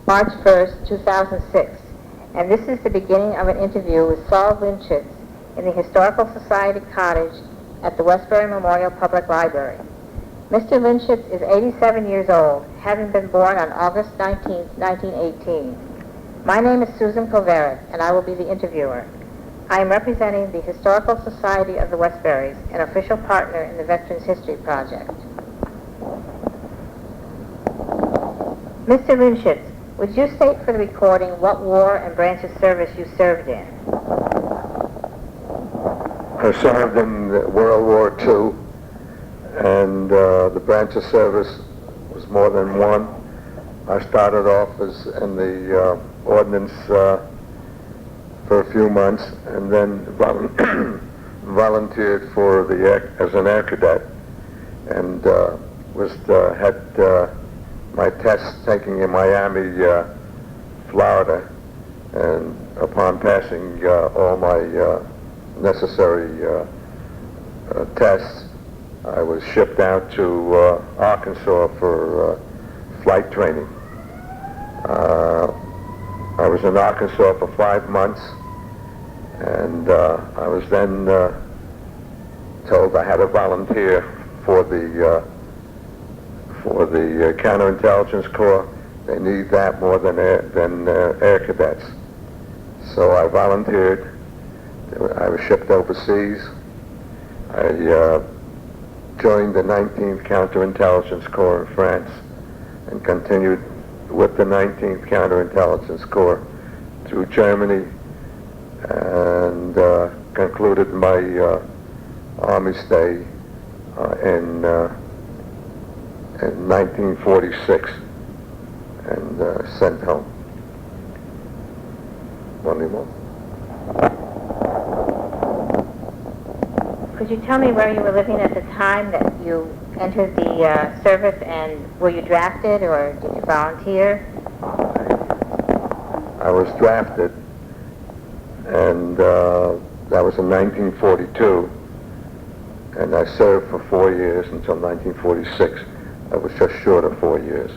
March 1st, 2006, and this is the beginning of an interview with Saul Linchytz in the Historical Society Cottage at the Westbury Memorial Public Library. Mr. Linchytz is 87 years old, having been born on August 19, 1918. My name is Susan Kovarik, and I will be the interviewer. I am representing the Historical Society of the Westburys, an official partner in the Veterans History Project. Mr. Linchytz, would you state for the recording what war and branch of service you served in? I served in World War II, and the branch of service was more than one. I started off as in the ordnance for a few months, and then volunteered for as an air cadet, and had my tests taken in Miami, Florida, and upon passing all my necessary tests, I was shipped out to Arkansas for flight training. I was in Arkansas for 5 months, and I was then told I had to volunteer for the counterintelligence corps. They need that more than air cadets. So I volunteered. I was shipped overseas. I joined the 19th Counterintelligence Corps in France and continued with the 19th Counterintelligence Corps through Germany, and concluded my Army stay in 1946 and sent home. One more. Could you tell me where you were living at the time that you entered the service, and were you drafted or did you volunteer? I was drafted, and that was in 1942, and I served for 4 years until 1946. I was just short of 4 years.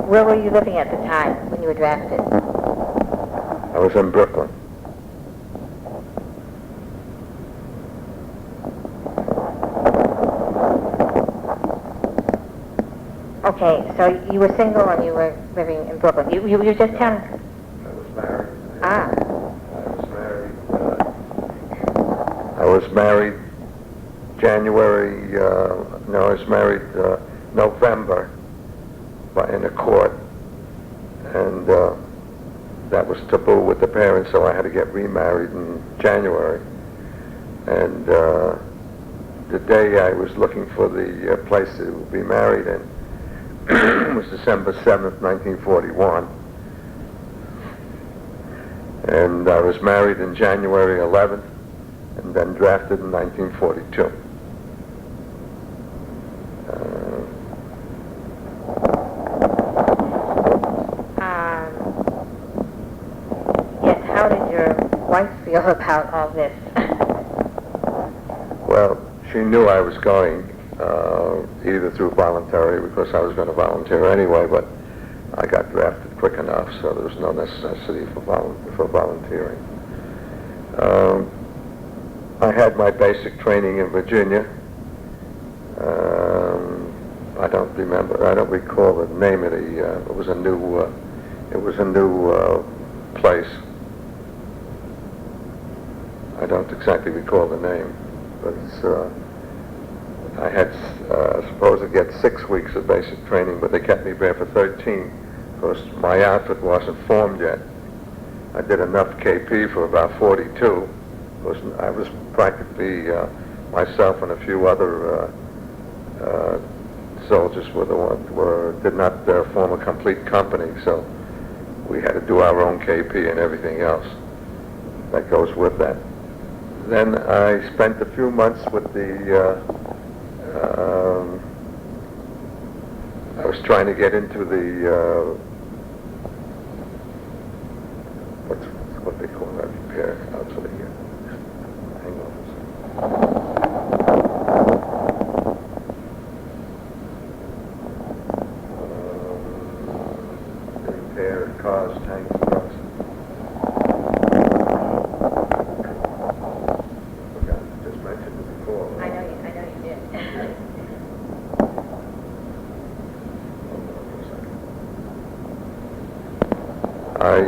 Where were you living at the time when you were drafted? I was in Brooklyn. Okay, so you were single and you were living in Brooklyn. You were just telling... I was married. Ah. I was married January, I was married November in a court, and that was taboo with the parents, so I had to get remarried in January. And the day I was looking for the place to be married in was December 7th, 1941. And I was married in January 11th, and then drafted in 1942. Yes, how did your wife feel about all this? Well, she knew I was going, either through voluntary, because I was going to volunteer anyway, but I got drafted quick enough, so there was no necessity for volunteering. I had my basic training in Virginia. I don't recall the name of it was a new place. I don't exactly recall the name, but I had supposed to get 6 weeks of basic training, but they kept me there for 13 because my outfit wasn't formed yet. I did enough KP for about 42. I was practically myself and a few other soldiers did not form a complete company, so we had to do our own KP and everything else that goes with that. Then I spent a few months with I was trying to get into the what they call that repair outfit here. Hang on. cars, tanks, trucks. Forgot to just mention it before. I know you did. I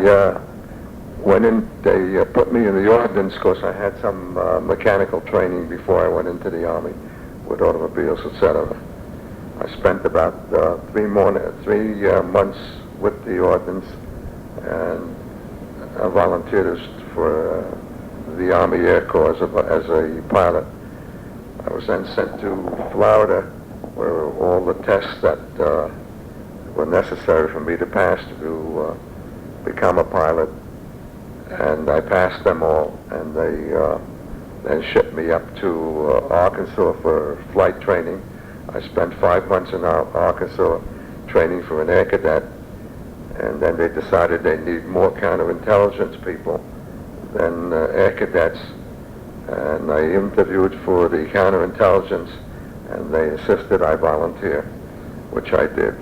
went in, they put me in the ordnance because I had some mechanical training before I went into the Army with automobiles, etc. I spent about 3 months with the ordnance, and I volunteered for the Army Air Corps as a pilot. I was then sent to Florida, where all the tests that were necessary for me to pass to become a pilot, and I passed them all, and they then shipped me up to Arkansas for flight training. I spent 5 months in Arkansas training for an air cadet, and then they decided they need more counterintelligence people than air cadets, and I interviewed for the counterintelligence, and they insisted I volunteer, which I did.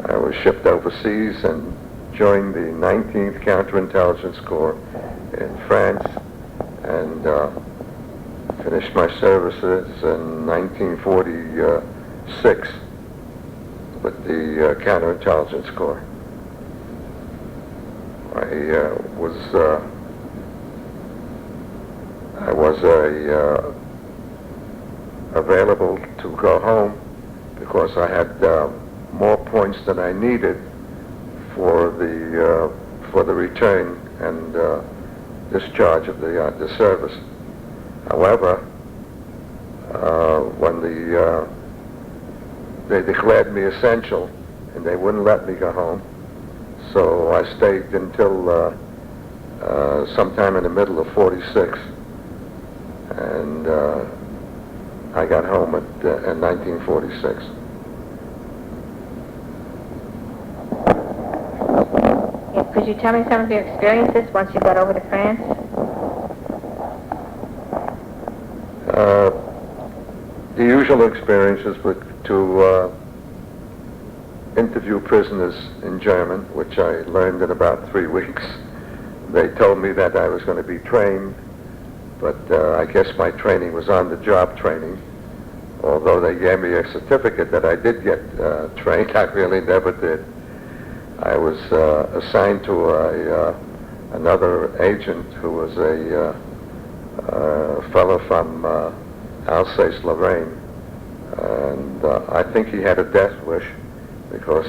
I was shipped overseas and joined the 19th Counterintelligence Corps in France, and finished my services in 1946 with the Counterintelligence Corps. I was available to go home because I had more points than I needed for the return and discharge of the service. However, when they declared me essential, and they wouldn't let me go home, so I stayed until sometime in the middle of '46, and I got home in 1946. Could you tell me some of your experiences once you got over to France? The usual experiences were to interview prisoners in German, which I learned in about 3 weeks. They told me that I was going to be trained, but I guess my training was on-the-job training. Although they gave me a certificate that I did get trained, I really never did. I was assigned to another agent who was a fellow from Alsace-Lorraine, and I think he had a death wish because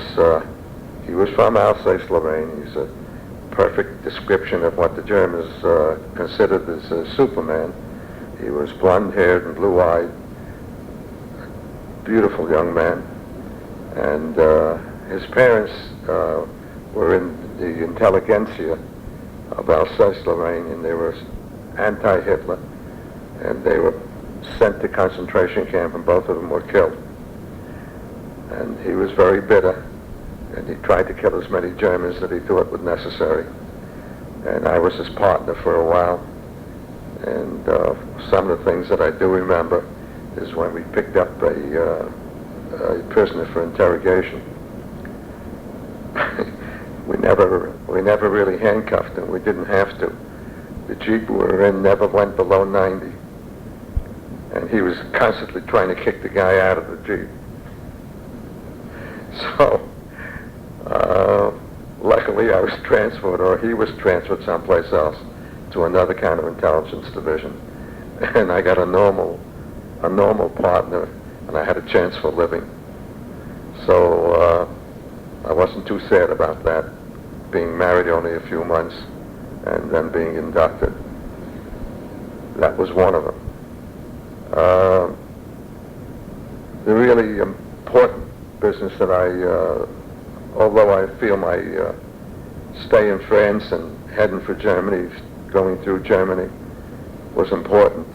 he was from Alsace-Lorraine. He's a perfect description of what the Germans considered as a Superman. He was blonde-haired and blue-eyed, beautiful young man, and his parents were in the intelligentsia of Alsace-Lorraine, and they were anti-Hitler, and they were sent to concentration camp, and both of them were killed. And he was very bitter, and he tried to kill as many Germans that he thought were necessary. And I was his partner for a while. And some of the things that I do remember is when we picked up a prisoner for interrogation. we never really handcuffed him. We didn't have to. The Jeep we were in never went below 90. And he was constantly trying to kick the guy out of the Jeep. So, luckily I was transferred, or he was transferred someplace else to another counterintelligence division. And I got a normal partner, and I had a chance for living. So, I wasn't too sad about that, being married only a few months and then being inducted. That was one of them. The really important business that although I feel my stay in France and heading for Germany, going through Germany, was important.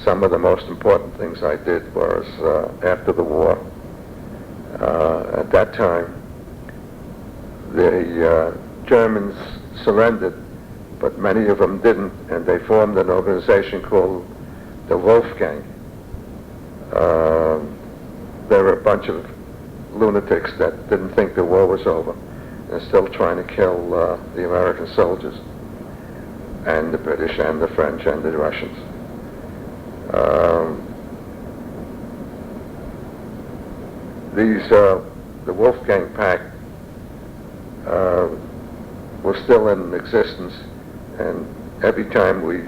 Some of the most important things I did was after the war. At that time, the Germans surrendered, but many of them didn't, and they formed an organization called the Wolfgang. There were a bunch of lunatics that didn't think the war was over, They're still trying to kill the American soldiers, and the British, and the French, and the Russians. The Wolfgang Pact was still in existence, and every time we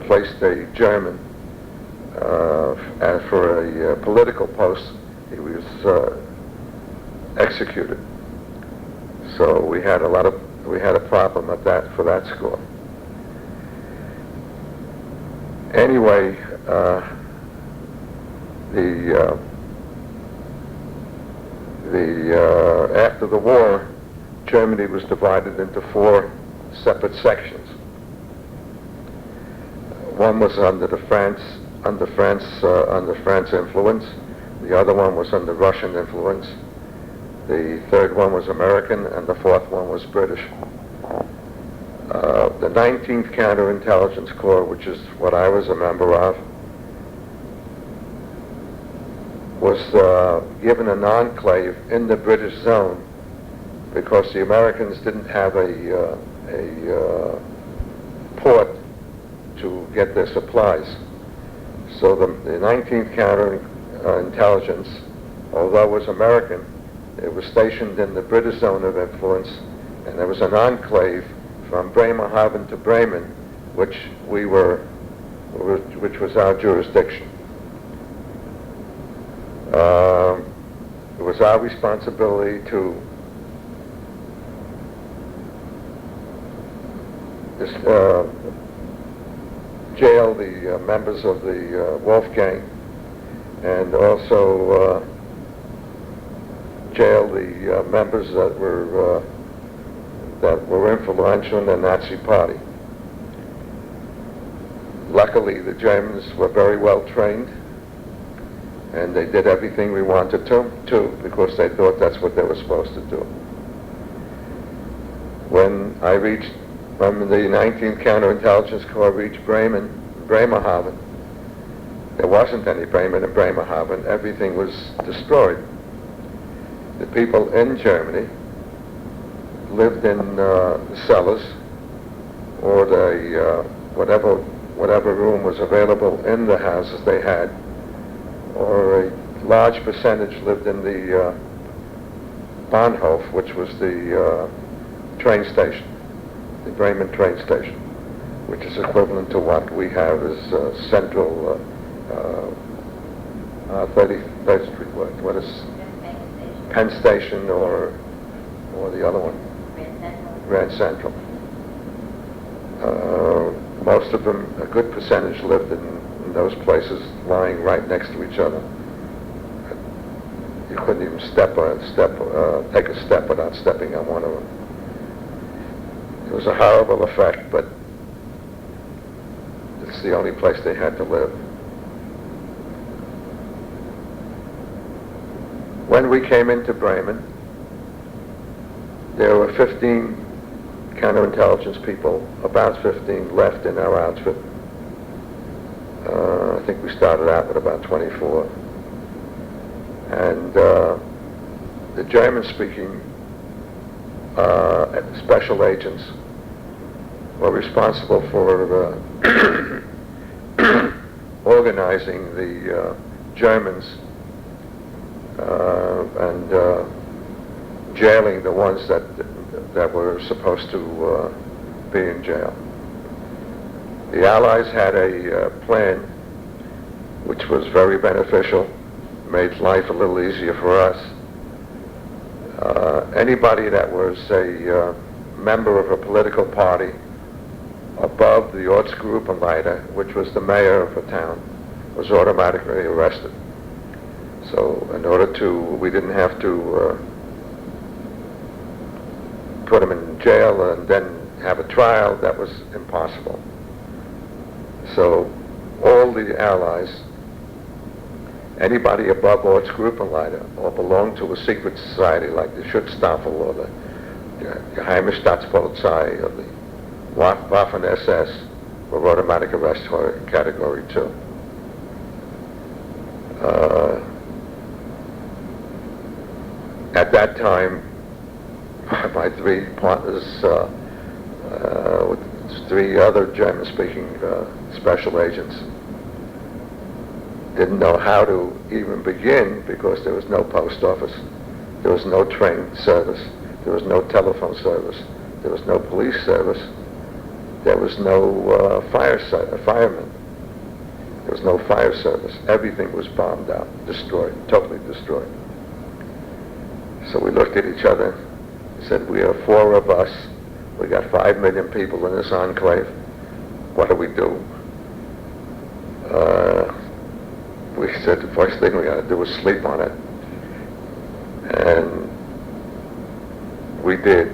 placed a German for a political post, he was executed. So we had a problem at that for that score. Anyway, after the war, Germany was divided into 4 separate sections. One was under France influence. The other one was under Russian influence. The third one was American, and the fourth one was British. The 19th Counterintelligence Corps, which is what I was a member of, was given an enclave in the British zone because the Americans didn't have a port to get their supplies. So the 19th Counterintelligence, although it was American, it was stationed in the British zone of influence, and there was an enclave from Bremerhaven to Bremen, which was our jurisdiction. It was our responsibility to jail the members of the Wolfgang, and also jail the members that were influential in the Nazi Party. Luckily, the Germans were very well trained, and they did everything we wanted to because they thought that's what they were supposed to do. When the 19th Counterintelligence Corps reached Bremerhaven, there wasn't any Bremen and Bremerhaven. Everything was destroyed. The people in Germany lived in cellars, or whatever room was available in the houses they had, or a large percentage lived in the Bahnhof, which was the train station, the Bremen train station, which is equivalent to what we have as Central 33rd Street. What is Penn Station, or the other one? Grand Central. Most of them, a good percentage, lived in those places, lying right next to each other. You couldn't even take a step without stepping on one of them. It was a horrible effect, but it's the only place they had to live. When we came into Bremen, there were 15 counterintelligence people, about 15 left in our outfit. I think we started out with about 24. And the German-speaking special agents were responsible for organizing the Germans and jailing the ones that were supposed to be in jail. The Allies had a plan which was very beneficial, made life a little easier for us. Anybody that was a member of a political party above the Ortsgruppenleiter, which was the mayor of a town, was automatically arrested. So in order we didn't have to put them in jail and then have a trial. That was impossible. So all the Allies, anybody above Ortsgruppenleiter or belonged to a secret society like the Schutzstaffel or the Geheime Staatspolizei or the Waffen-SS, were automatic arrest for Category 2. At that time, my three partners, with three other German-speaking special agents, didn't know how to even begin because there was no post office, there was no train service, there was no telephone service, there was no police service, there was no firemen, there was no fire service. Everything was bombed out, destroyed, totally destroyed. So we looked at each other and said, we are four of us, we got 5 million people in this enclave, what do we do? We said the first thing we got to do was sleep on it. And we did.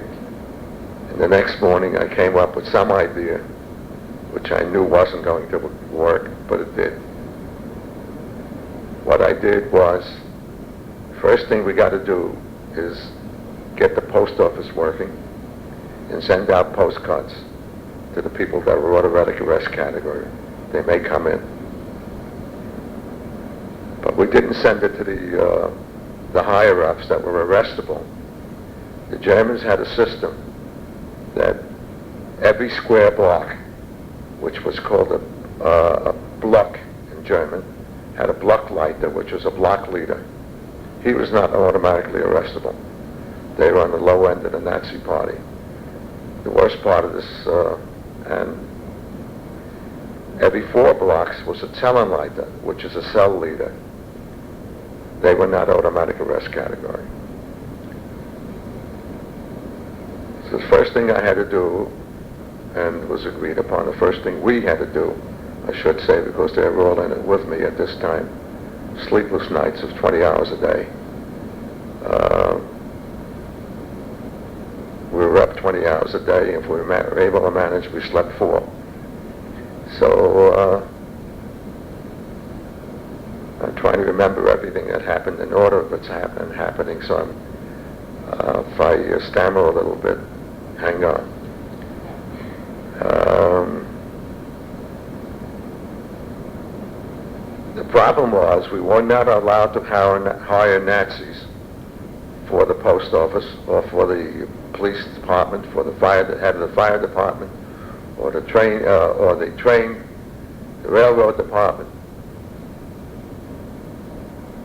And the next morning I came up with some idea, which I knew wasn't going to work, but it did. What I did was, first thing we got to do is get the post office working and send out postcards to the people that were automatic arrest category. They may come in. But we didn't send it to the higher-ups that were arrestable. The Germans had a system that every square block, which was called a block in German, had a Blockleiter, which was a block leader. He was not automatically arrestable. They were on the low end of the Nazi party. The worst part of this, and every 4 blocks was a Zellenleiter, which is a cell leader. They were not automatic arrest category. So the first thing I had to do, and was agreed upon, the first thing we had to do, I should say, because they were all in it with me at this time, sleepless nights of 20 hours a day. We were up 20 hours a day. If we were able to manage, we slept 4. So I'm trying to remember everything that happened in order of its happening, so if I stammer a little bit, hang on. The problem was we were not allowed to hire Nazis for the post office or for the police department, for the head of the fire department, or the railroad department.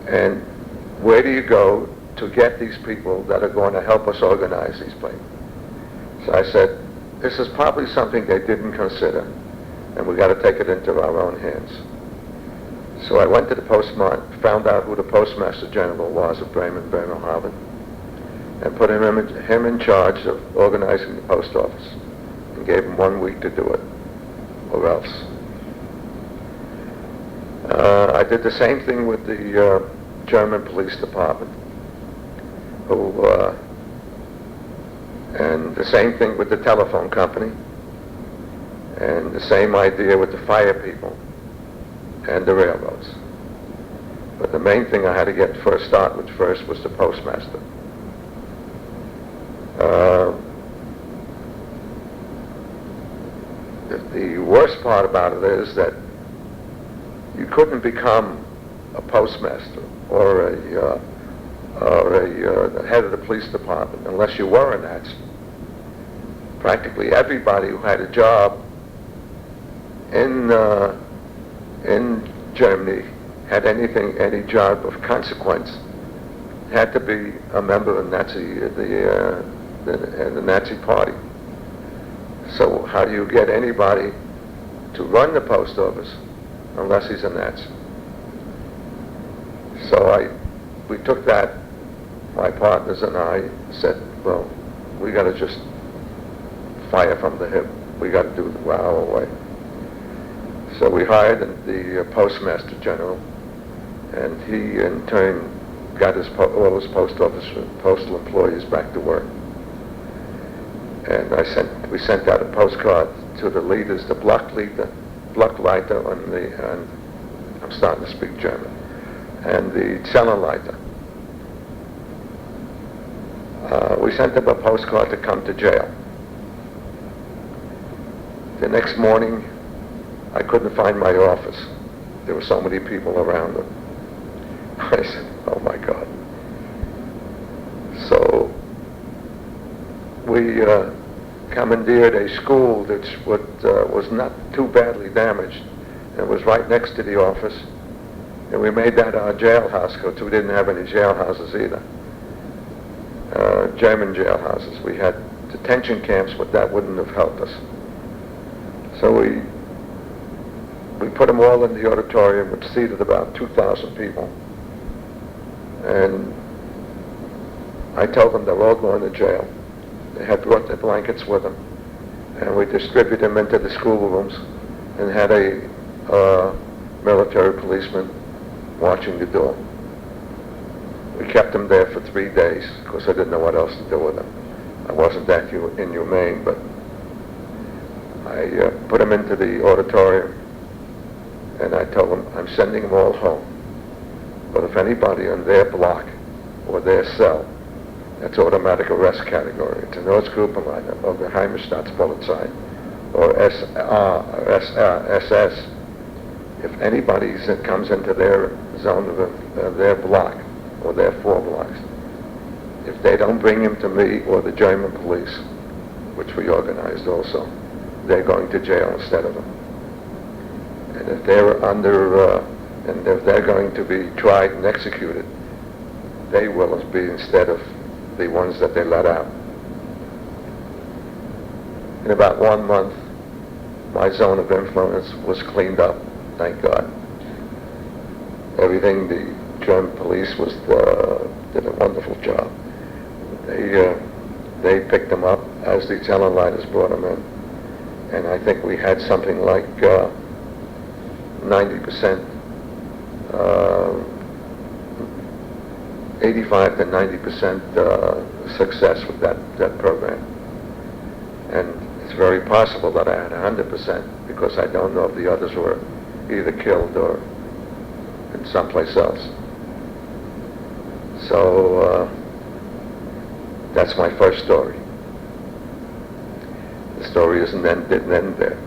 And where do you go to get these people that are going to help us organize these places? So I said, this is probably something they didn't consider, and we got to take it into our own hands. So I went to the postmaster, found out who the postmaster general was of Bremen, Bremerhaven, and put him in charge of organizing the post office, and gave him 1 week to do it, or else. I did the same thing with the German police department, and the same thing with the telephone company, and the same idea with the fire people and the railroads. But the main thing I had to start with first was the postmaster. The worst part about it is that you couldn't become a postmaster or the head of the police department unless you were a Nazi. Practically everybody who had a job in Germany had any job of consequence had to be a member of the Nazi party. So how do you get anybody to run the post office unless he's a Nazi? So we took that, my partners and I said, well, we got to just fire from the hip. We got to do it our way. So we hired the postmaster general, and he in turn got all his postal employees back to work. And we sent out a postcard to the leaders, the Blockleiter, and I'm starting to speak German, and the Zellenleiter. We sent them a postcard to come to jail. The next morning, I couldn't find my office. There were so many people around it. I said, oh my God. we commandeered a school that was not too badly damaged. It was right next to the office, and we made that our jailhouse because we didn't have any jailhouses either. German jailhouses. We had detention camps, but that wouldn't have helped us. So we put them all in the auditorium, which seated about 2,000 people. And I told them they're all going to jail. They had brought their blankets with them, and we distributed them into the schoolrooms and had a military policeman watching the door. We kept them there for 3 days because I didn't know what else to do with them. I wasn't that inhumane, but I put them into the auditorium, and I told them, I'm sending them all home. But if anybody on their block or their cell, that's automatic arrest category. It's an Ortsgruppenleiter or Geheimstaatspolizei or SS. If anybody comes into their zone of their block or their 4 blocks, if they don't bring him to me or the German police, which we organized also, they're going to jail instead of him. And if they're and if they're going to be tried and executed, they will be instead of the ones that they let out. In about 1 month, my zone of influence was cleaned up, thank God. Everything, the German police did a wonderful job. They picked them up as the Zellenleiters brought them in. And I think we had something like 90%, 85 to 90% success with that program. And it's very possible that I had 100% because I don't know if the others were either killed or in someplace else. So that's my first story. The story didn't end there.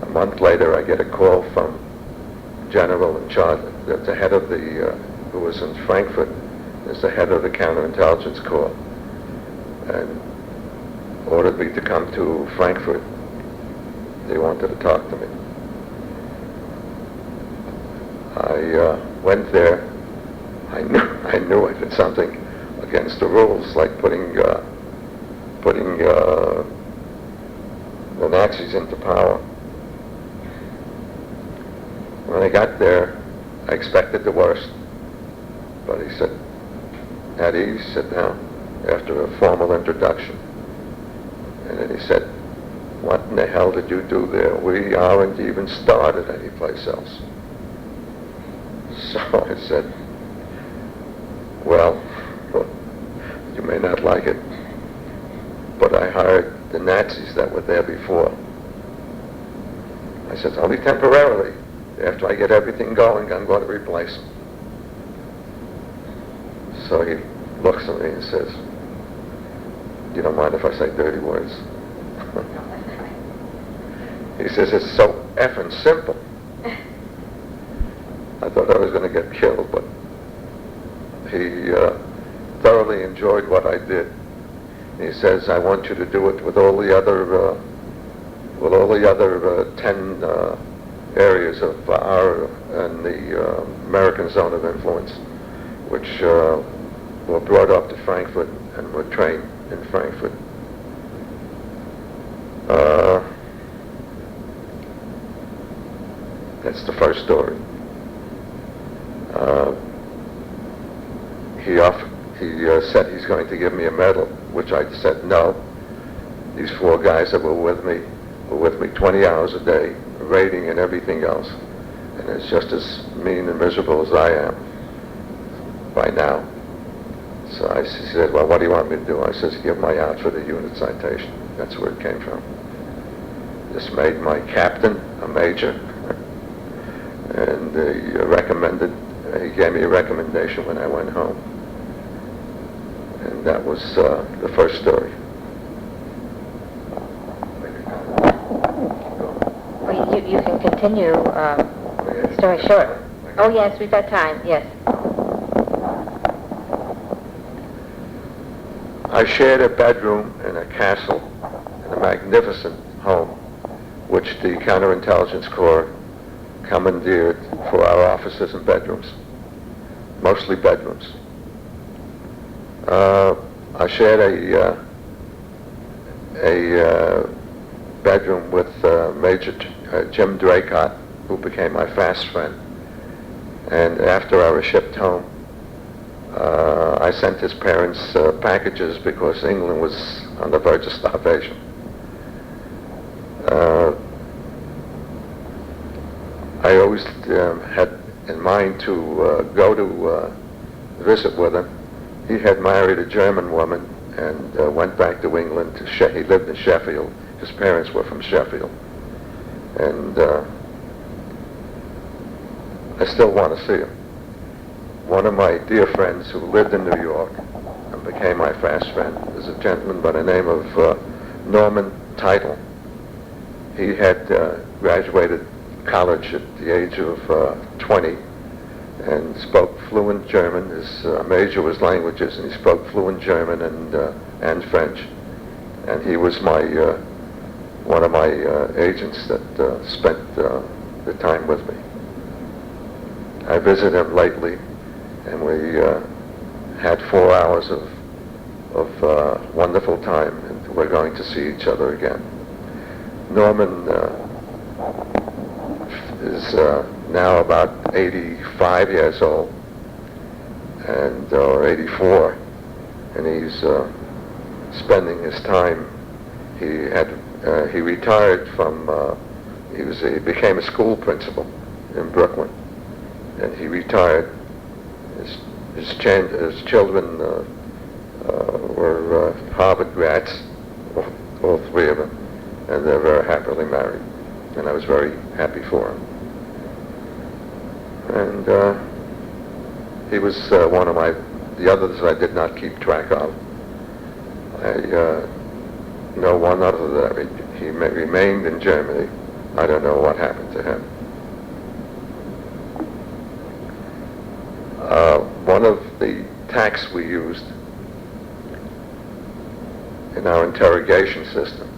A month later, I get a call from General in charge, the head of who was in Frankfurt, is the head of the counterintelligence corps, and ordered me to come to Frankfurt. They wanted to talk to me. I went there. I knew I did something against the rules, like putting the Nazis into power. When I got there, I expected the worst. But he said, at ease, sit down, after a formal introduction. And then he said, what in the hell did you do there? We aren't even started anyplace else. So I said, well, you may not like it, but I hired the Nazis that were there before. I said, only temporarily. After I get everything going, I'm going to replace them. So he looks at me and says, you don't mind if I say dirty words? He says, it's so effing simple. I thought I was going to get killed, but he thoroughly enjoyed what I did. He says, I want you to do it with all the other 10 areas of our and the American zone of influence, which were brought up to Frankfurt and were trained in Frankfurt. That's the first story. He said he's going to give me a medal, which I said no. These 4 guys that were with me 20 hours a day, raiding and everything else, and it's just as mean and miserable as I am by now. So he said, well, what do you want me to do? I says, give my outfit a unit citation. That's where it came from. This made my captain a major, and he gave me a recommendation when I went home. And that was the first story. Well, you can continue the story. Sure. Oh, yes, we've got time. Yes. I shared a bedroom in a castle in a magnificent home, which the Counterintelligence Corps commandeered for our offices and bedrooms, mostly bedrooms. I shared a bedroom with Major Jim Draycott, who became my fast friend. And after I was shipped home, I sent his parents packages because England was on the verge of starvation. I always had in mind to go to visit with him. He had married a German woman and went back to England. He lived in Sheffield. His parents were from Sheffield. And I still want to see him. One of my dear friends who lived in New York and became my fast friend is a gentleman by the name of Norman Title. He had graduated college at the age of 20 and spoke fluent German. His major was languages, and he spoke fluent German and French. And he was my one of my agents that spent the time with me. I visited him lately, and we had 4 hours of wonderful time, and we're going to see each other again. Norman is now about 85 years old, and or 84, and he's spending his time. He retired from. He became a school principal in Brooklyn, and he retired. His children were Harvard grads, all three of them, and they're very happily married. And I was very happy for him. And he was one of the others I did not keep track of. I know one other that he remained in Germany. I don't know what happened to him. One of the tactics we used in our interrogation system,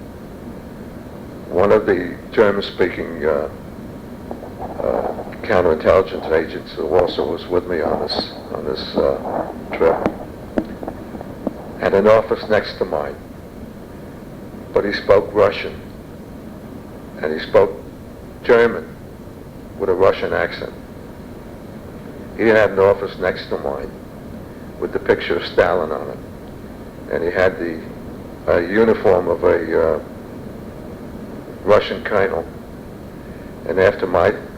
one of the German-speaking counterintelligence agents who also was with me on this trip had an office next to mine, but he spoke Russian, and he spoke German with a Russian accent. He had an office next to mine with the picture of Stalin on it, and he had the uniform of a Russian colonel. And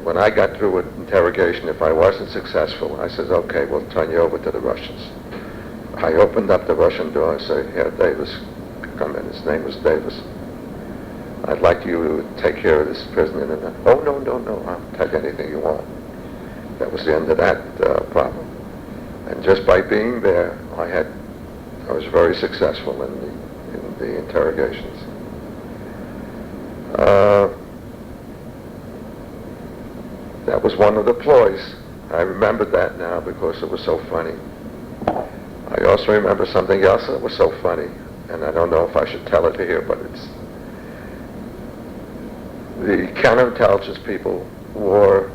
when I got through with interrogation, if I wasn't successful, I said, okay, we'll turn you over to the Russians. I opened up the Russian door and said, Herr Davis, come in. His name was Davis. I'd like you to take care of this prisoner. And oh, no, I'll take anything you want. That was the end of that problem. And just by being there, I was very successful in the interrogations. That was one of the ploys. I remember that now because it was so funny. I also remember something else that was so funny, and I don't know if I should tell it here, but it's the counterintelligence people wore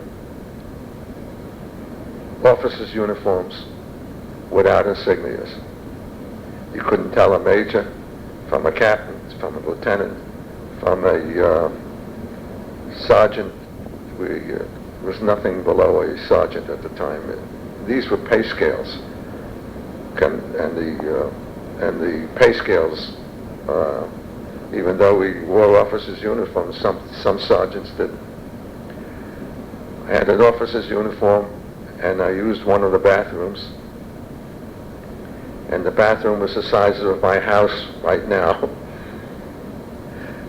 officers' uniforms without insignias. You couldn't tell a major from a captain, from a lieutenant, from a sergeant. There was nothing below a sergeant at the time. These were pay scales, and the pay scales, even though we wore officers' uniforms, some sergeants didn't. I had an officer's uniform, and I used one of the bathrooms, and the bathroom was the size of my house right now.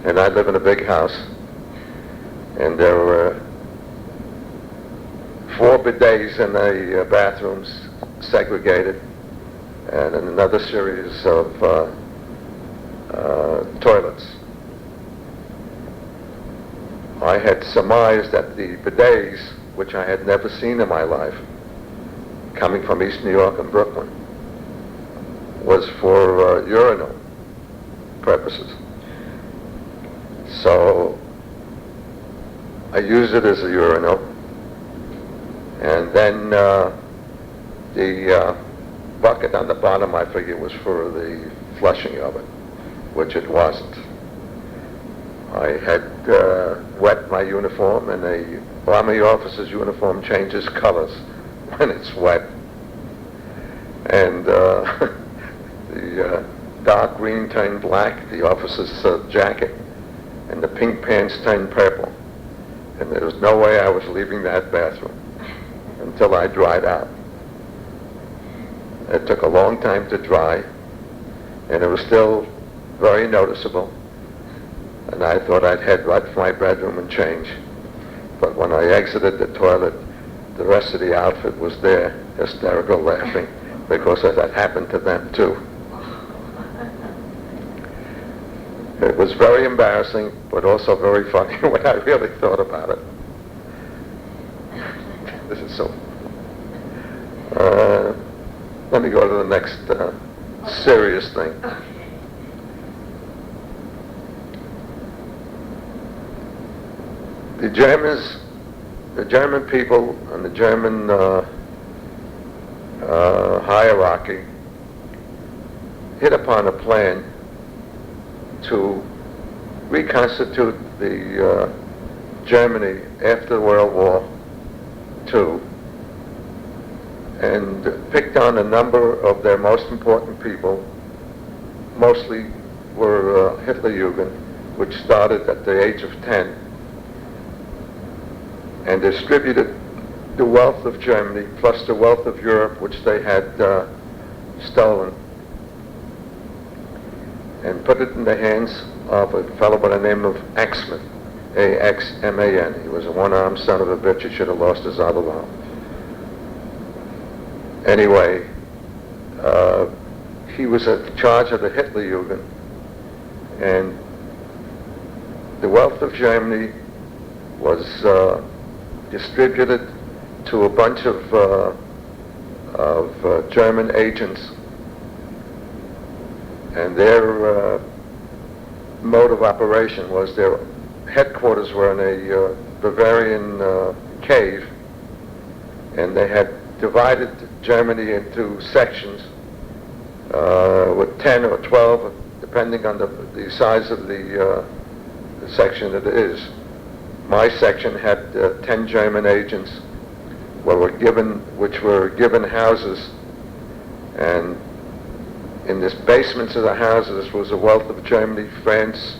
And I live in a big house, and there were 4 bidets in the bathrooms, segregated, and another series of toilets. I had surmised that the bidets, which I had never seen in my life, coming from East New York and Brooklyn, was for urinal purposes. So I used it as a urinal, and then the bucket on the bottom, I figured, was for the flushing of it, which it wasn't. I had wet my uniform, and a Army officer's uniform changes colors when it's wet. And the dark green turned black, the officer's jacket, and the pink pants turned purple. And there was no way I was leaving that bathroom until I dried out. It took a long time to dry, and it was still very noticeable. And I thought I'd head right for my bedroom and change. But when I exited the toilet, the rest of the outfit was there, hysterical laughing, because it had happened to them too. It was very embarrassing, but also very funny when I really thought about it. This is so... let me go to the next serious thing. The German people and the German hierarchy hit upon a plan to reconstitute the Germany after World War II, and picked on a number of their most important people. Mostly were Hitlerjugend, which started at the age of 10, and distributed the wealth of Germany plus the wealth of Europe, which they had stolen, and put it in the hands of a fellow by the name of Axman, A-X-M-A-N. He was a one-armed son of a bitch. He should have lost his other arm. Anyway, he was in charge of the Hitlerjugend, and the wealth of Germany was distributed to a bunch of German agents, and their mode of operation was their headquarters were in a Bavarian cave, and they had divided Germany into sections with 10 or 12, depending on the size of the section it is. My section had 10 German agents which were given houses, and in this basements of the houses was the wealth of Germany, France,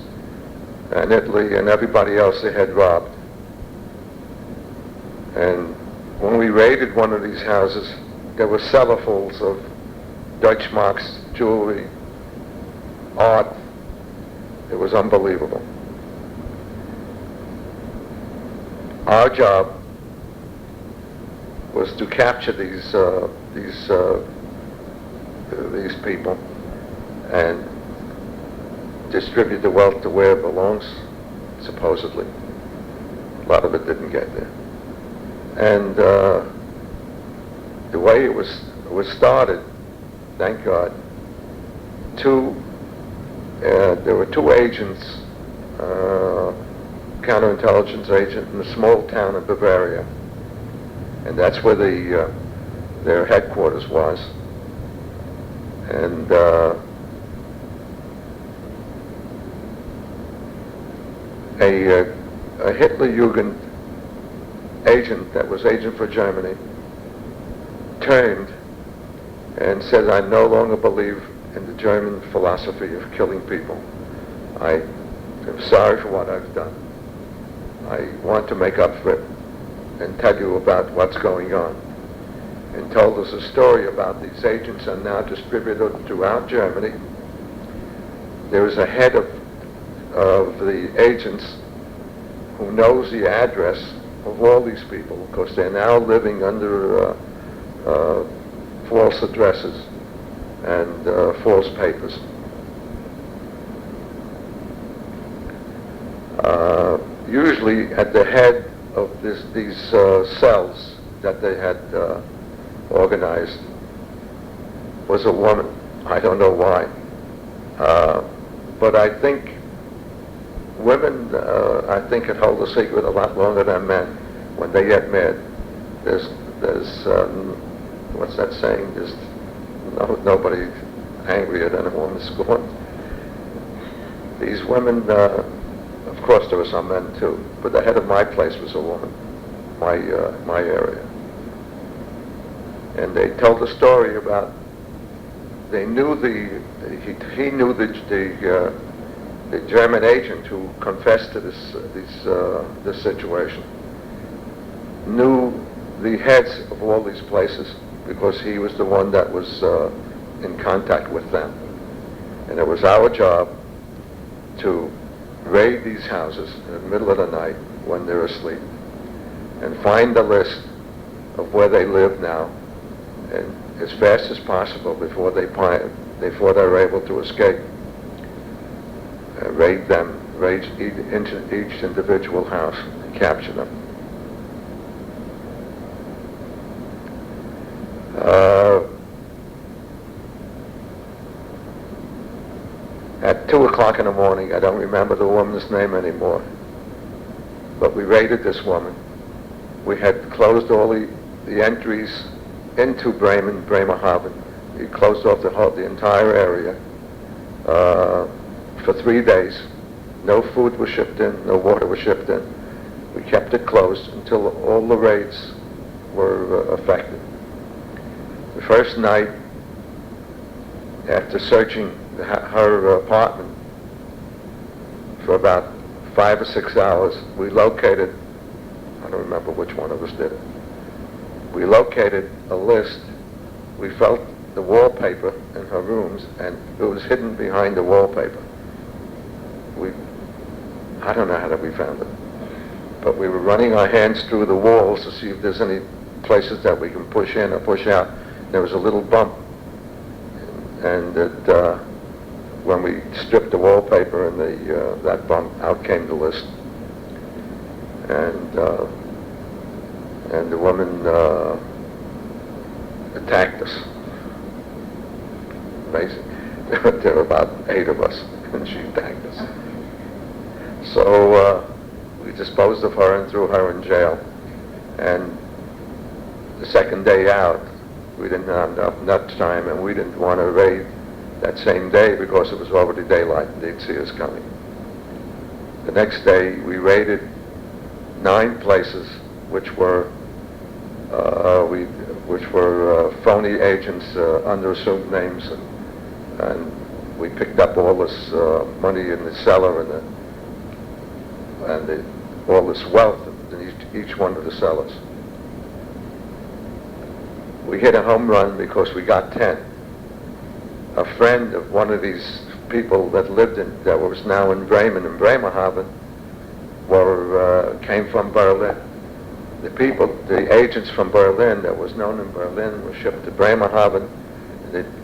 and Italy, and everybody else they had robbed. And when we raided one of these houses, there were cellarfuls of Deutschmarks, jewelry, art. It was unbelievable. Our job was to capture these people and distribute the wealth to where it belongs, supposedly. A lot of it didn't get there. And the way it was started, thank God, there were two agents, counterintelligence agent in a small town in Bavaria, and that's where their headquarters was. And a Hitlerjugend agent that was agent for Germany turned and said, "I no longer believe in the German philosophy of killing people. I am sorry for what I've done. I want to make up for it and tell you about what's going on." And told us a story about these agents are now distributed throughout Germany. There is a head of the agents who knows the address of all these people, because they're now living under false addresses and false papers. Usually at the head of these cells that they had organized was a woman. I don't know why. But I think women, I think, can hold a secret a lot longer than men when they get mad. There's what's that saying? There's nobody angrier than a woman scorned. These women, of course there were some men too, but the head of my place was a woman, my area. And they told the story about, they knew he knew the German agent who confessed to this situation, knew the heads of all these places because he was the one that was in contact with them. And it was our job to raid these houses in the middle of the night when they're asleep and find the list of where they live now, and as fast as possible before they're able to escape, raid them, raid into each individual house and capture them. At 2 o'clock in the morning, I don't remember the woman's name anymore, but we raided this woman. We had closed all the entries into Bremerhaven. We closed off the entire area for 3 days. No food was shipped in, no water was shipped in. We kept it closed until all the raids were effected. The first night, after searching her apartment for about 5 or 6 hours, we located, I don't remember which one of us did it, we located a list. We felt the wallpaper in her rooms, and it was hidden behind the wallpaper. I don't know how that we found it, but we were running our hands through the walls to see if there's any places that we can push in or push out. There was a little bump, and when we stripped the wallpaper and that bump, out came the list. And the woman attacked us. Amazing. There were about 8 of us, and she attacked us. So we disposed of her and threw her in jail. And the second day out, we didn't have enough time, and we didn't want to raid that same day because it was already daylight and they'd see us coming. The next day, we raided 9 places which were phony agents under assumed names, and we picked up all this money in the cellar and all this wealth in each one of the cellars. We hit a home run because we got 10. A friend of one of these people that was now in Bremen and Bremerhaven, came from Berlin. The agents from Berlin that was known in Berlin were shipped to Bremerhaven.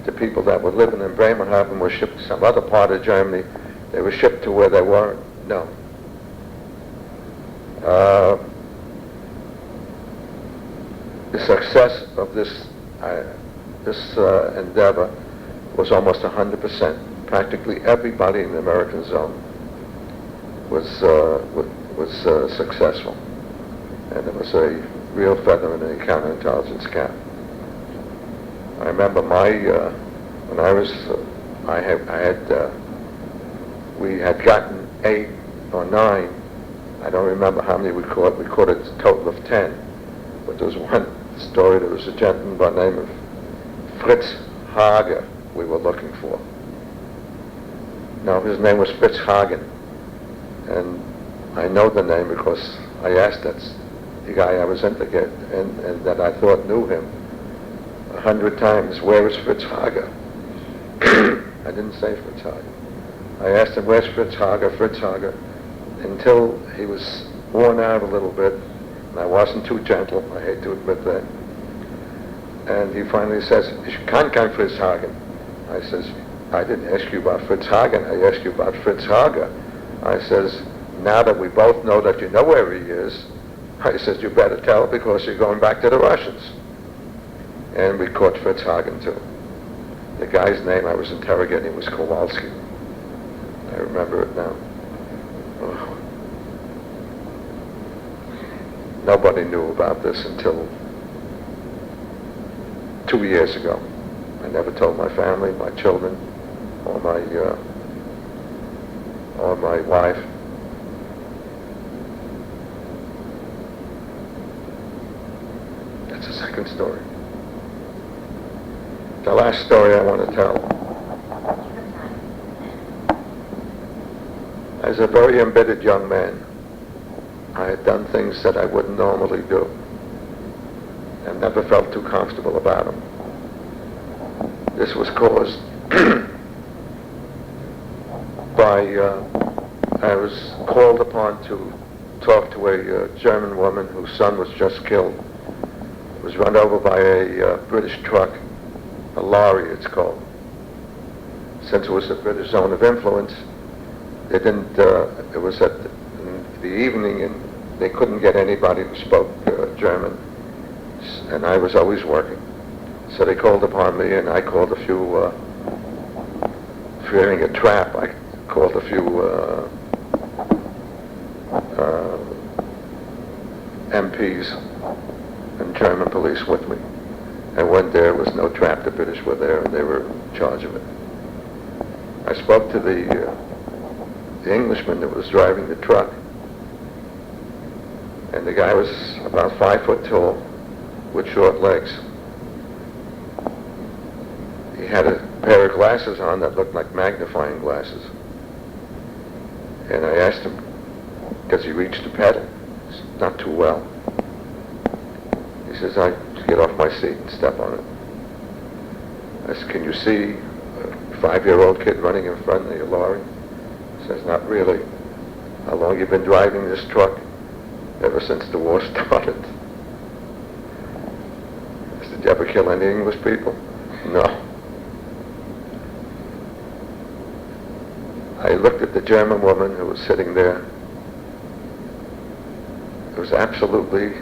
The people that were living in Bremerhaven were shipped to some other part of Germany. They were shipped to where they weren't known. The success of this endeavor was almost 100%. Practically everybody in the American zone was successful, and it was a real feather in the counterintelligence cap. I remember when I was, we had gotten 8 or 9. I don't remember how many we caught. We caught a total of 10. But there was one story. There was a gentleman by the name of Fritz Hager we were looking for. No, his name was Fritz Hagen, and I know the name because I asked the guy I was interrogating and that I thought knew him 100 times, where is Fritz Hager? I didn't say Fritz Hager. I asked him, where's Fritz Hager, until he was worn out a little bit, and I wasn't too gentle, I hate to admit that. And he finally says, ich kann kein Fritz Hagen. I says, I didn't ask you about Fritz Hagen, I asked you about Fritz Hager. I says, now that we both know that you know where he is, I says, you better tell because you're going back to the Russians. And we caught Fritz Hagen too. The guy's name I was interrogating was Kowalski. I remember it now. Oh. Nobody knew about this until 2 years ago. I never told my family, my children, or my wife. That's the second story. The last story I want to tell. As a very embittered young man, I had done things that I wouldn't normally do and never felt too comfortable about them. This was caused by, I was called upon to talk to a German woman whose son was just killed. It was run over by a British truck, a lorry it's called. Since it was a British zone of influence, they didn't, it was at the evening and they couldn't get anybody who spoke German, and I was always working. So they called upon me, and I called a few, fearing a trap, I called a few MPs and German police with me. And when there was no trap, the British were there, and they were in charge of it. I spoke to the Englishman that was driving the truck, and the guy was about 5 foot tall with short legs. He had a pair of glasses on that looked like magnifying glasses. And I asked him, does he reach the pedal? It's not too well. He says, I get off my seat and step on it. I said, can you see a 5-year-old kid running in front of the lorry? He says, not really. How long you been driving this truck? Ever since the war started. I said, did you ever kill any English people? No. I looked at the German woman who was sitting there. There was absolutely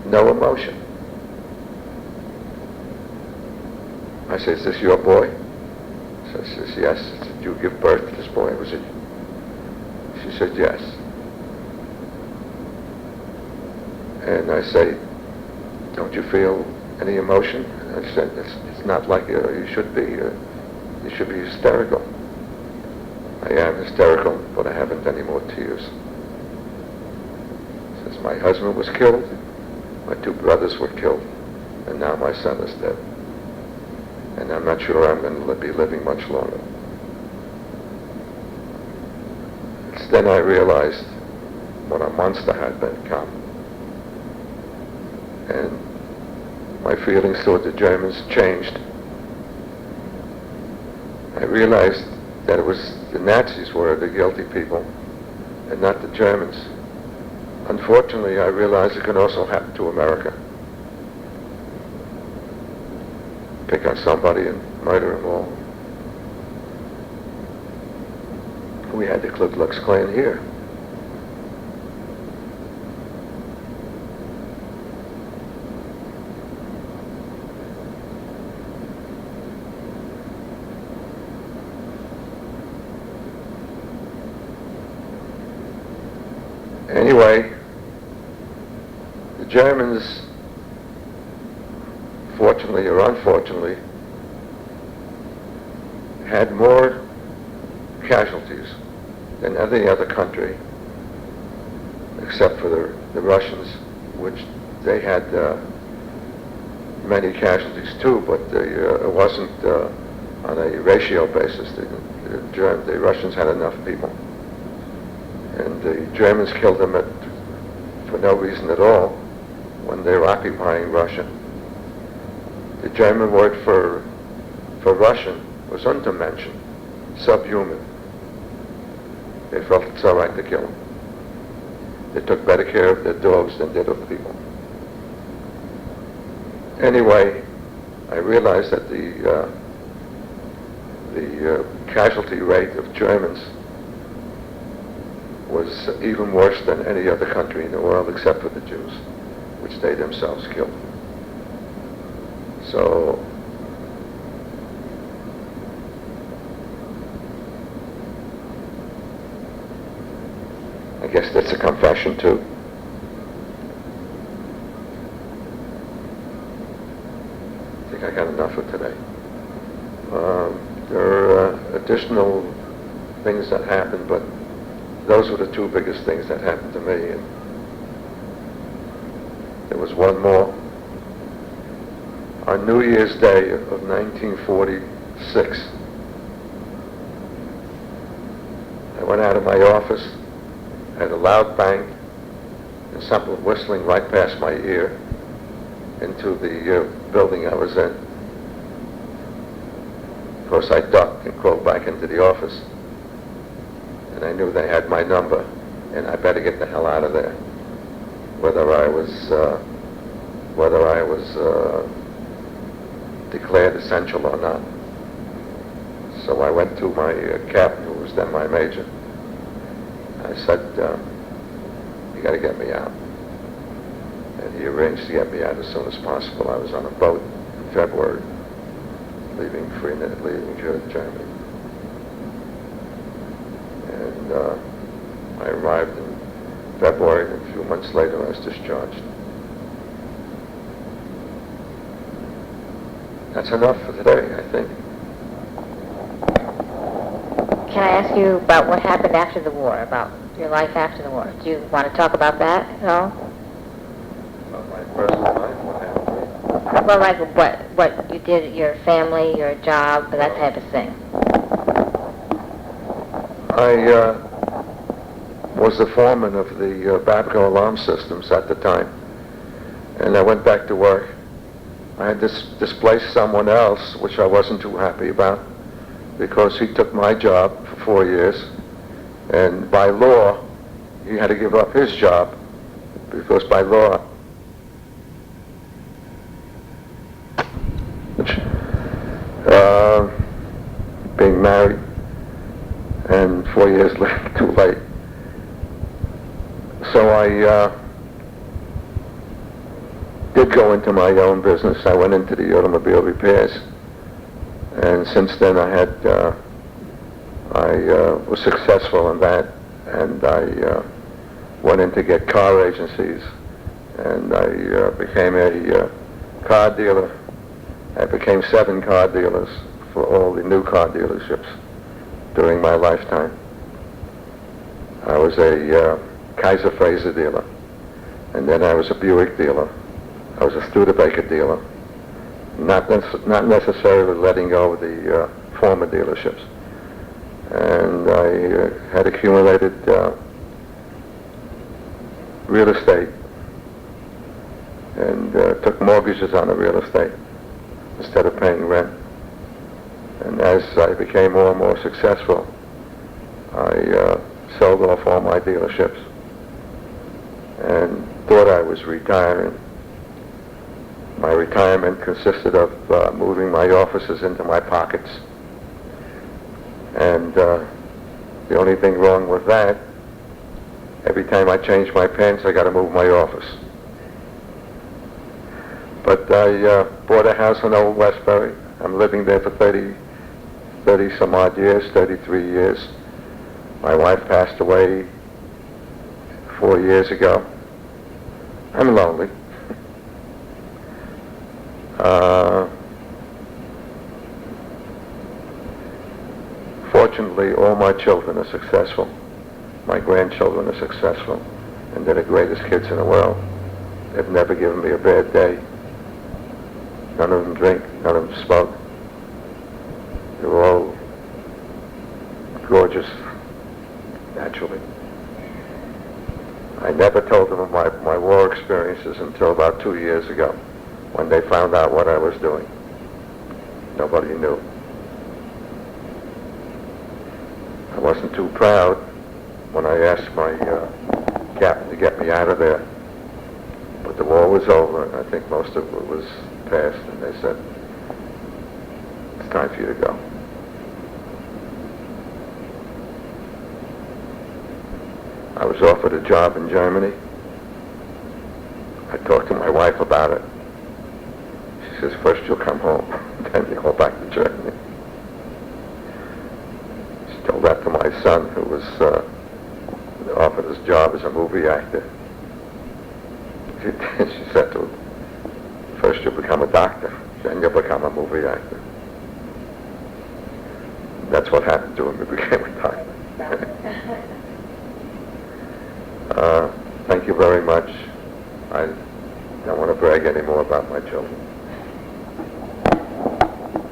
no emotion. I said, is this your boy? So she says, yes. I said, did you give birth to this boy? Was it? She said, yes. And I say, don't you feel any emotion? And I said, it's not like you should be. You should be hysterical. I am hysterical, but I haven't any more tears. Since my husband was killed, my 2 brothers were killed, and now my son is dead. And I'm not sure I'm going to be living much longer. It's then I realized what a monster had become. And my feelings toward the Germans changed. I realized that it was the Nazis were the guilty people and not the Germans. Unfortunately, I realized it can also happen to America. Pick on somebody and murder them all. We had the Ku Klux Klan here. Anyway, the Germans, fortunately or unfortunately, had more casualties than any other country, except for the Russians, which they had many casualties too, but it wasn't on a ratio basis. The Russians had enough people. And the Germans killed them for no reason at all when they were occupying Russia. The German word for Russian was Untermenschen, subhuman. They felt it's all right to kill them. They took better care of their dogs than did of people. Anyway, I realized that the casualty rate of Germans was even worse than any other country in the world except for the Jews, which they themselves killed. So I guess that's a confession too. I think I got enough for today. There are additional things that happened, but those were the two biggest things that happened to me. And there was one more. On New Year's Day of 1946, I went out of my office, had a loud bang, and something whistling right past my ear into the building I was in. Of course, I ducked and crawled back into the office, and I knew they had my number, and I better get the hell out of there, whether I was declared essential or not. So I went to my captain, who was then my major. I said, you got to get me out. And he arranged to get me out as soon as possible. I was on a boat in February, leaving Germany. And I arrived in February, and a few months later I was discharged. That's enough for today, I think. Can I ask you about what happened after the war, about your life after the war? Do you want to talk about that at all? About my personal life, what happened to me? Well, like what you did, your family, your job, that type of thing. I was the foreman of the Babco alarm systems at the time, and I went back to work. I had displaced someone else, which I wasn't too happy about, because he took my job for 4 years, and by law, he had to give up his job, because by law, being married, and 4 years too late. So I did go into my own business. I went into the automobile repairs, and since then I was successful in that, and I went in to get car agencies, and I became a car dealer. I became 7 car dealers for all the new car dealerships during my lifetime. I was a Kaiser Frazer dealer, and then I was a Buick dealer. I was a Studebaker dealer, not necessarily letting go of the former dealerships. And I had accumulated real estate, and took mortgages on the real estate instead of paying rent. And as I became more and more successful, I sold off all my dealerships and thought I was retiring. My retirement consisted of moving my offices into my pockets. And the only thing wrong with that, every time I change my pants, I got to move my office. But I bought a house in Old Westbury. I'm living there for 30 some odd years, 33 years. My wife passed away 4 years ago. I'm lonely. Fortunately, all my children are successful. My grandchildren are successful, and they're the greatest kids in the world. They've never given me a bad day. None of them drink, none of them smoke. They're all gorgeous, naturally. I never told them of my war experiences until about 2 years ago, when they found out what I was doing. Nobody knew. I wasn't too proud when I asked my captain to get me out of there. But the war was over, and I think most of it was past, and they said, it's time for you to go. I was offered a job in Germany. I talked to my wife about it. She says, first you'll come home, then you'll go back to Germany. She told that to my son, who was offered his job as a movie actor. She said to him, first you'll become a doctor, then you'll become a movie actor. That's what happened to him. He became a doctor. Thank you very much. I don't want to brag any more about my children.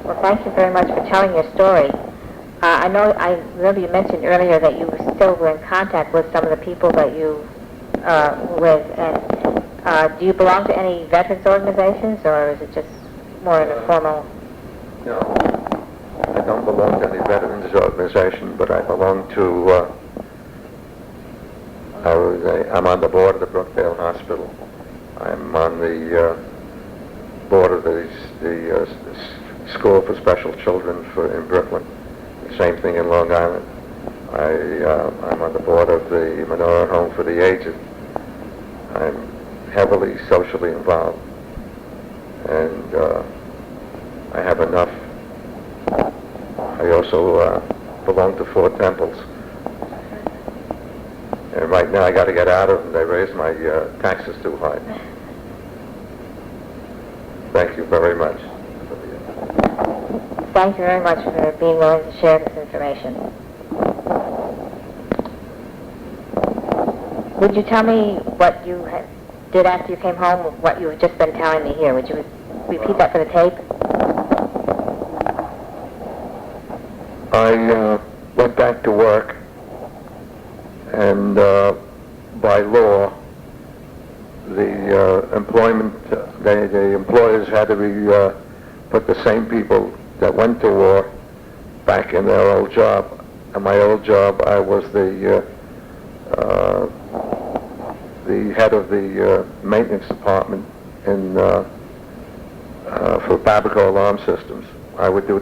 Well, thank you very much for telling your story. I remember you mentioned earlier that you still were in contact with some of the people that you were with. And do you belong to any veterans organizations, or is it just more informal? No, I don't belong to any veterans organization, but I belong to. I'm on the board of the Brookdale Hospital. I'm on the board of the School for Special Children in Brooklyn. The same thing in Long Island. I'm on the board of the Menorah Home for the Aged. I'm heavily socially involved, and I have enough. I also belong to 4 temples. And right now I got to get out of them. They raised my taxes too high. Thank you very much. Thank you very much for being willing to share this information. Would you tell me what you did after you came home, what you've just been telling me here? Would you repeat that for the tape? I went back to work, and by law, the the employers had to put the same people that went to war back in their old job. And my old job, I was the head of the maintenance department for Babaco alarm systems. I would do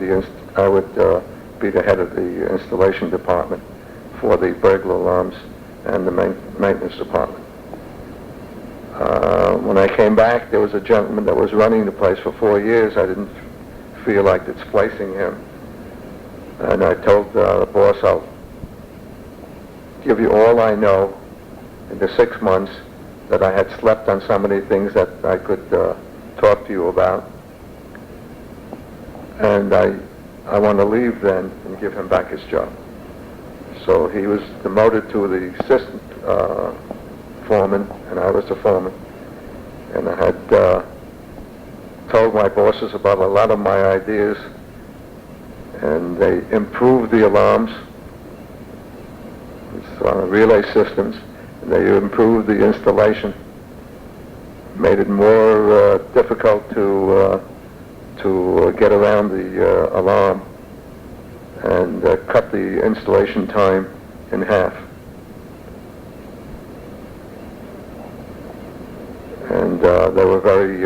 be the head of the installation department for the burglar alarms and the maintenance department. When I came back, there was a gentleman that was running the place for 4 years. I didn't feel like displacing him. And I told the boss, I'll give you all I know in the 6 months that I had slept on so many things that I could talk to you about. And I want to leave then and give him back his job. So he was demoted to the assistant foreman, and I was the foreman. And I had told my bosses about a lot of my ideas, and they improved the alarms, relay systems, and they improved the installation, made it more difficult to get around the alarm, and cut the installation time in half. And they were very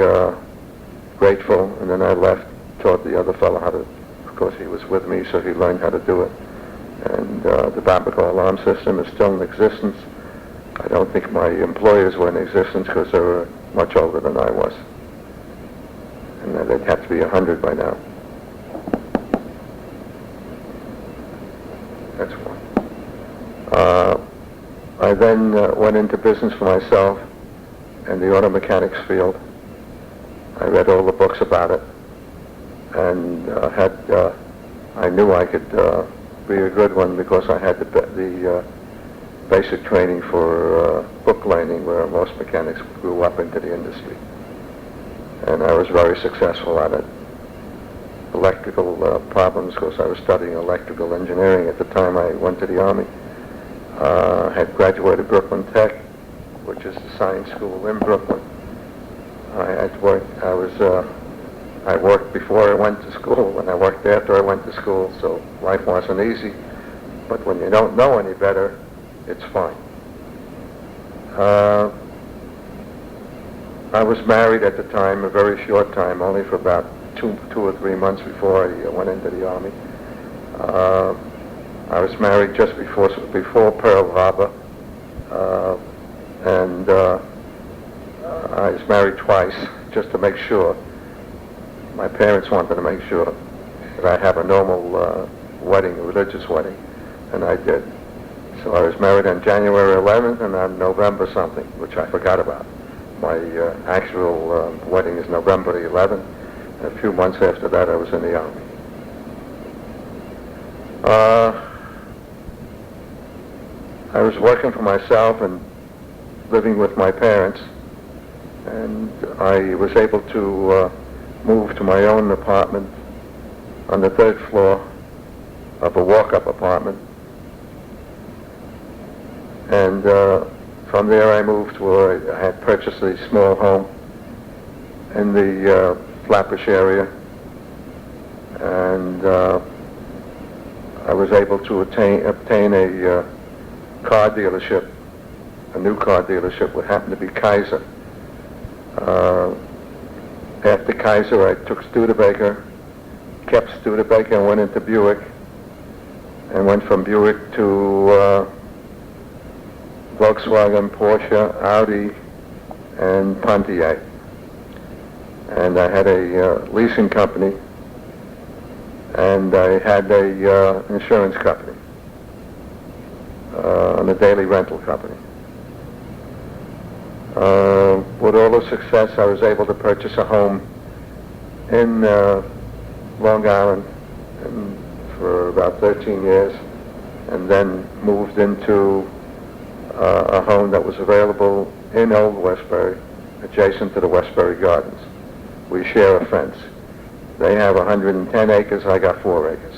grateful, and then I left, taught the other fellow how to, of course he was with me, so he learned how to do it. And the Babaco alarm system is still in existence. I don't think my employers were in existence because they were much older than I was. And they'd have to be 100 by now. That's one. I then went into business for myself in the auto mechanics field. I read all the books about it, and I knew I could be a good one because I had the basic training for booklining, where most mechanics grew up into the industry. And I was very successful at it. Electrical problems, because I was studying electrical engineering at the time I went to the Army. Had graduated Brooklyn Tech, which is the science school in Brooklyn. I worked before I went to school, and I worked after I went to school, so life wasn't easy. But when you don't know any better, it's fine. I was married at the time, a very short time, only for about two or 3 months before I went into the Army. I was married just before Pearl Harbor, and I was married twice, just to make sure. my parents wanted to make sure that I have a normal wedding, a religious wedding, and I did. So I was married on January 11th and on November something, which I forgot about. My actual wedding is November the 11th, and a few months after that I was in the Army. I was working for myself and living with my parents, and I was able to move to my own apartment on the 3rd floor of a walk-up apartment. And from there I moved where I had purchased a small home in the Flatbush area, and I was able to obtain a car dealership, a new car dealership, which happened to be Kaiser. After Kaiser, I took Studebaker, kept Studebaker, and went into Buick, and went from Buick to Volkswagen, Porsche, Audi, and Pontiac. And I had a leasing company, and I had a insurance company, and a daily rental company. With all the success, I was able to purchase a home in Long Island for about 13 years, and then moved into a home that was available in Old Westbury, adjacent to the Westbury Gardens. We share a fence. They have 110 acres, I got 4 acres.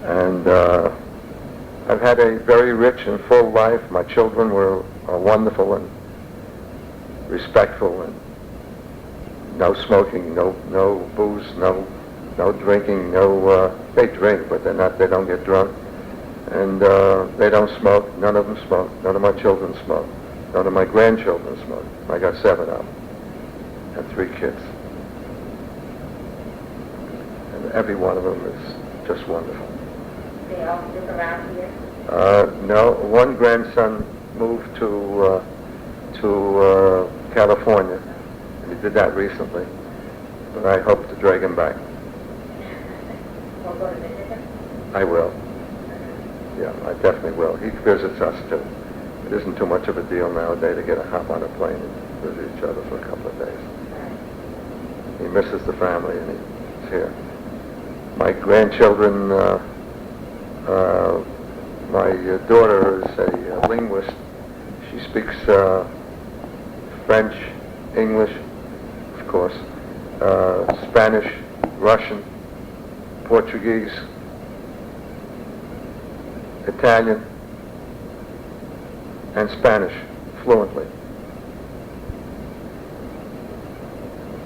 And I've had a very rich and full life. My children are wonderful and respectful, and no smoking, no booze, no drinking, they drink, but they don't get drunk. And they don't smoke. None of them smoke. None of my children smoke. None of my grandchildren smoke. I got 7 of them and 3 kids. And every one of them is just wonderful. They all live around here? No, one grandson moved to California. He did that recently, but I hope to drag him back. We'll go to visit him? I will. Yeah, I definitely will. He visits us too. It isn't too much of a deal nowadays to get a hop on a plane and visit each other for a couple of days. He misses the family and he's here. My grandchildren, my daughter is a linguist. She speaks French, English, of course, Spanish, Russian, Portuguese, Italian, and Spanish fluently.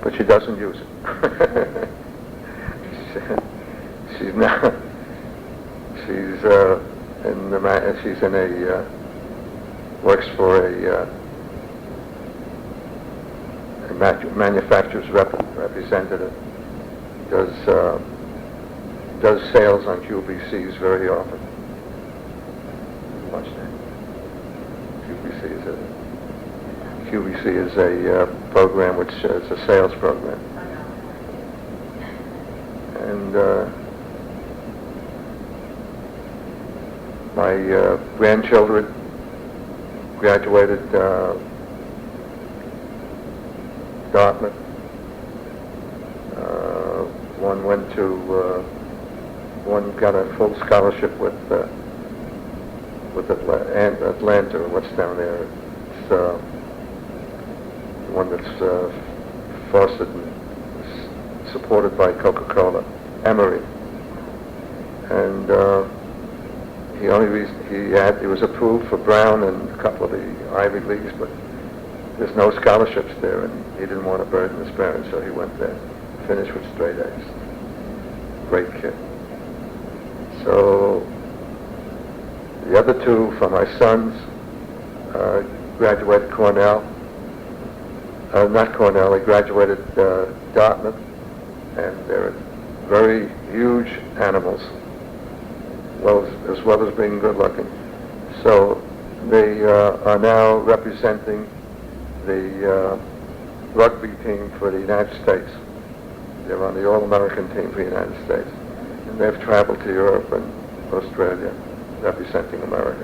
But she doesn't use it. She's not. She's works for a manufacturer's representative. Does sales on QVCs very often. Watch that. QVC is a program which is a sales program. And my grandchildren graduated Dartmouth. One went to one got a full scholarship with Atlanta, what's down there. It's one that's fostered and supported by Coca-Cola, Emory. And he was approved for Brown and a couple of the Ivy Leagues, but there's no scholarships there, and he didn't want to burden his parents, so he went there, finished with straight A's. Great kid. So the other 2 from my sons graduated Cornell. Not Cornell, they graduated Dartmouth, and they're very huge animals, as well as being good looking. So they are now representing the rugby team for the United States. They're on the All-American team for the United States. And they've traveled to Europe and Australia representing America.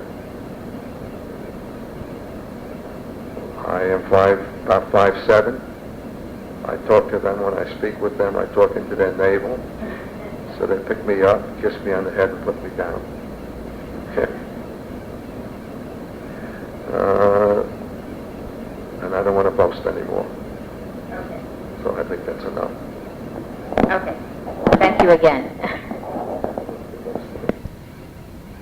I am about 5'7". I talk to them when I speak with them. I talk into their navel. So they pick me up, kiss me on the head, and put me down. Okay. And I don't want to boast anymore. Okay. So I think that's enough. Okay. Thank you again.